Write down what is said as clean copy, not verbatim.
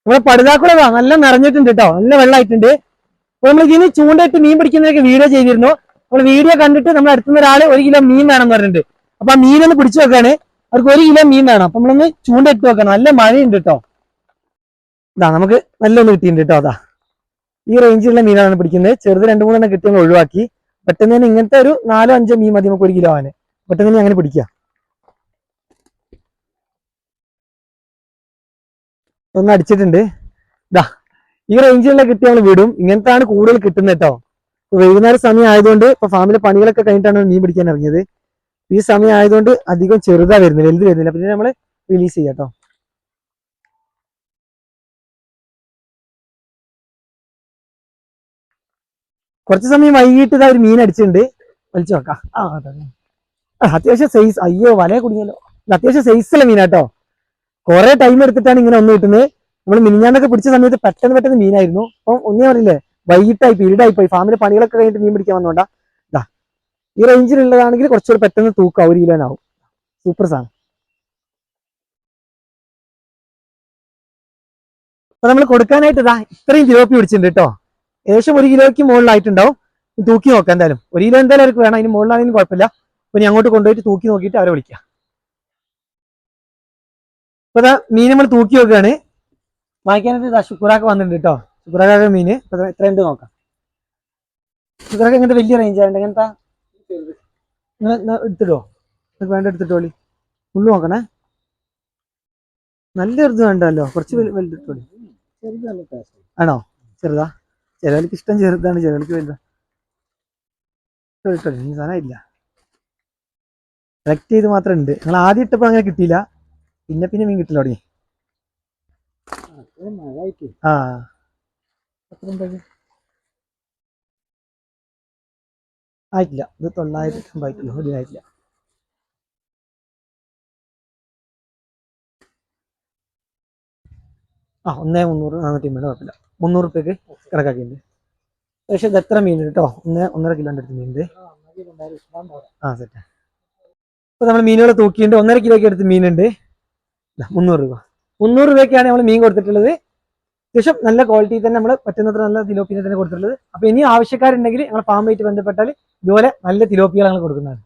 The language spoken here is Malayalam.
നമ്മളെ പടുതാക്കുളതാ നല്ല നിറഞ്ഞിട്ടുണ്ട് കേട്ടോ, നല്ല വെള്ളമായിട്ടുണ്ട്. അപ്പൊ നമ്മൾ ഇതിന് ചൂണ്ടയിട്ട് മീൻ പിടിക്കുന്നതൊക്കെ വീഡിയോ ചെയ്തിരുന്നു. നമ്മൾ വീഡിയോ കണ്ടിട്ട് നമ്മൾ അടുത്തുന്ന ഒരാള് 1 കിലോ മീൻ വേണം എന്ന് പറഞ്ഞിട്ടുണ്ട്. അപ്പൊ ആ മീനൊന്ന് പിടിച്ചു വെക്കാണ്. അവർക്ക് 1 കിലോ മീൻ വേണം. അപ്പൊ നമ്മളൊന്ന് ചൂണ്ടയിട്ട് വെക്കണം. നല്ല മഴയുണ്ട് കേട്ടോ. ഇതാ നമുക്ക് നല്ലൊന്ന് കിട്ടിയിട്ടുണ്ട് കേട്ടോ. അതാ ഈ റേഞ്ചിലുള്ള മീനാണ് പിടിക്കുന്നത്. ചെറുത് 2-3 കിട്ടി നമ്മൾ ഒഴിവാക്കി. പെട്ടെന്ന് തന്നെ ഇങ്ങനത്തെ ഒരു 4-5 മീൻ മതി നമുക്ക് 1 കിലോ ആവാന്. പെട്ടെന്ന് തന്നെ അങ്ങനെ പിടിക്കുക. ഒന്ന് അടിച്ചിട്ടുണ്ട്. ഇതാ ഈ റേഞ്ചിലുള്ള കിട്ടി നമ്മൾ വിടും. ഇങ്ങനത്താണ് കൂടുതൽ കിട്ടുന്നത് കേട്ടോ. വൈകുന്നേരം സമയം ആയതുകൊണ്ട് ഇപ്പൊ ഫാമിലെ പണികളൊക്കെ കഴിഞ്ഞിട്ടാണ് മീൻ പിടിക്കാൻ ഇറങ്ങിയത്. ഈ സമയം ആയതുകൊണ്ട് അധികം ചെറുതാ വരുന്നത്, വലുത് വരുന്നില്ല. പിന്നെ നമ്മൾ റിലീസ് ചെയ്യാം കേട്ടോ. കുറച്ച് സമയം വൈകിട്ട് ഇതാ ഒരു മീൻ അടിച്ചിട്ടുണ്ട്. വലിച്ചു നോക്കാം. അത്യാവശ്യം സൈസ്, അയ്യോ വലയെ കുടുങ്ങിയല്ലോ. അത്യാവശ്യം സൈസുള്ള മീനാട്ടോ. കുറെ ടൈം എടുത്തിട്ടാണ് ഇങ്ങനെ ഒന്ന് കിട്ടുന്നത്. നമ്മൾ മിനിഞ്ഞാന്നൊക്കെ പിടിച്ച സമയത്ത് പെട്ടെന്ന് മീനായിരുന്നു. അപ്പം ഒന്നേ പറയില്ലേ, വൈകിട്ടായി പീരീഡായി പോയി. ഫാമിലെ പണികളൊക്കെ കഴിഞ്ഞിട്ട് മീൻ പിടിക്കാൻ വന്നോണ്ടാ. ഇതാ ഈ റേഞ്ചിലുള്ളതാണെങ്കിൽ കുറച്ചുകൂടി പെട്ടെന്ന് തൂക്കാം, 1 കിലോനാവും. സൂപ്പർ സാധനം. അപ്പൊ നമ്മൾ കൊടുക്കാനായിട്ട് ഇതാ ഇത്രയും തിലോപ്പി പിടിച്ചിട്ടുണ്ട് കേട്ടോ. ഏകദേശം 1 കിലോയ്ക്ക് മുകളിലായിട്ടുണ്ടാവും. തൂക്കി നോക്കാം എന്തായാലും. 1 കിലോ എന്തായാലും അവർക്ക് വേണം. അതിന് മുകളിലാണെങ്കിലും കുഴപ്പമില്ല. അപ്പൊ ഇനി അങ്ങോട്ട് കൊണ്ടുപോയിട്ട് തൂക്കി നോക്കിയിട്ട് അവരെ വിളിക്കാം. അപ്പൊ ഇതാ മീൻ നമ്മൾ തൂക്കി നോക്കുകയാണ്. വാങ്ങിക്കാനായിട്ട് ഇതാ ശുക്രാക്ക വന്നിട്ടുണ്ട് കേട്ടോ. ശുക്രാക്ക മീന് എത്ര ഉണ്ട് നോക്കാം. ശുക്രാക്ക ഇങ്ങനത്തെ വലിയ റേഞ്ചാണ്. എങ്ങനത്തെ എടുത്തിട്ടോ, വേണ്ട എടുത്തിട്ടോളി. ഉള്ളു നോക്കണേ. നല്ല ചെറുത് വേണ്ടല്ലോ, കുറച്ച് വലുതിട്ടോളി. ആണോ? ചെറുതാ? ചിലർക്ക് ഇഷ്ടം ചെറുതാണ്, ചിലർക്ക് വലുതാ. ഇട്ടോളി, ഇനി സാധനം ഇല്ല. സെലക്ട് ചെയ്ത് മാത്രം ഉണ്ട്. നിങ്ങൾ ആദ്യം ഇട്ടപ്പോൾ അങ്ങനെ കിട്ടിയില്ല, പിന്നെ മീൻ കിട്ടില്ല തുടങ്ങി. ആ ആയിട്ടില്ല. ഇത് 900 ആയിട്ടില്ല, ഇതിനായിട്ടില്ല. ആ 1,300 450 കുഴപ്പമില്ല. 300 റുപ്യക്ക് കണക്കാക്കിയിട്ടുണ്ട്. പക്ഷെ ഇത് എത്ര മീൻ കേട്ടോ, 1.5 കിലോന്റെ അടുത്ത് മീനുണ്ട്. ആ സെറ്റാ. ഇപ്പൊ നമ്മൾ മീനുകൾ തൂക്കിയിട്ടുണ്ട്. 1.5 കിലോയ്ക്ക് അടുത്ത് മീനുണ്ട്. 300 രൂപ. 300 രൂപയ്ക്കാണ് നമ്മൾ മീൻ കൊടുത്തിട്ടുള്ളത്. അത്യാവശ്യം നല്ല ക്വാളിറ്റി തന്നെ, നമ്മൾ പറ്റുന്നത്ര നല്ല തിലോപ്പിനെ തന്നെ കൊടുത്തിട്ടുള്ളത്. അപ്പൊ ഇനി ആവശ്യക്കാരുണ്ടെങ്കിൽ ഞങ്ങൾ ഫാമുമായിട്ട് ബന്ധപ്പെട്ടാൽ ഇതുപോലെ നല്ല തിലോപ്പികൾ ഞങ്ങൾ കൊടുക്കുന്നതാണ്.